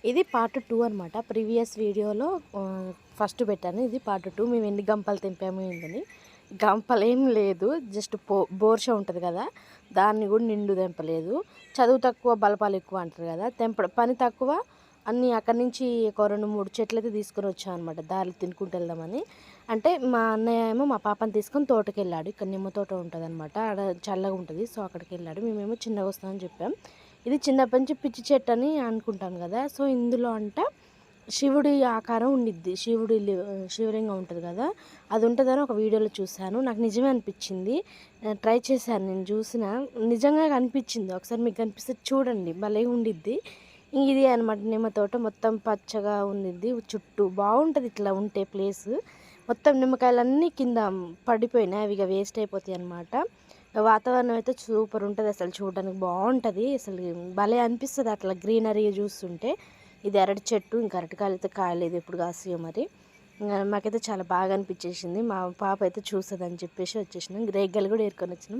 ఇది పార్ట్ 2 అనమాట. ప్రీవియస్ వీడియోలో ఫస్ట్ పెట్టాను. ఇది పార్ట్ 2. మేము ఎన్ని గంపలు తెంపాము ఏందని. గంపలేం లేదు. జస్ట్ బోర్షా ఉంటది కదా! దాన్ని కూడా నిండు తెంపలేదు. చదువు తక్కువ బలపాలు ఎక్కువ అంటారు కదా! పని తక్కువ అన్నీ అక్కడి నుంచి ఒక 2, 3 చెట్లయితే తీసుకొని వచ్చాం అనమాట. దారిలో తినుకుంటూ వెళ్దామని. అంటే మా అన్నయ్య ఏమో మా పాపని తీసుకొని తోటకెళ్ళాడు. ఇక్కడ నిమ్మ తోట ఉంటదనమాట. ఆడ చల్లగా ఉంటది. సో, అక్కడికెళ్ళాడు. మేమేమో చిన్నగా వస్తామని చెప్పాం. ఇది చిన్నప్పటి నుంచి పిచ్చి చెట్టు అని అనుకుంటాం కదా! సో, ఇందులో అంట శివుడి ఆకారం ఉండిద్ది. శివలింగం ఉంటది కదా! అది ఉంటదని ఒక వీడియోలో చూశాను. నాకు నిజమే అనిపించింది. ట్రై చేశాను నేను చూసిన. నిజంగా కనిపించింది. ఒకసారి మీకు కనిపిస్తే చూడండి. భలే ఉండిద్ది. ఇది అనమాట నిమ్మ తోట. మొత్తం పచ్చగా ఉండిద్ది. చుట్టూ బావుంటది ఇట్లా ఉంటే ప్లేసు. మొత్తం నిమ్మకాయలన్నీ కింద పడిపోయినాయి. అవి ఇక వేస్ట్ అయిపోతాయన్నమాట. వాతావరణం అయితే సూపర్ ఉంటది. అసలు చూడడానికి బావుంటది. అసలు భలే అనిపిస్తది అట్లా గ్రీనరీ చూస్తుంటే. ఇది అరటి చెట్టు. ఇంకా అరటికాయలు అయితే కాయలేదు. ఎప్పుడు కాస్తాయో మరి. మాకైతే చాలా బాగా అనిపించేసింది. మా పాప అయితే చూస్తదని చెప్పేసి వచ్చేసినాం. రేగ్గలు కూడా ఏరుకొని వచ్చినాం.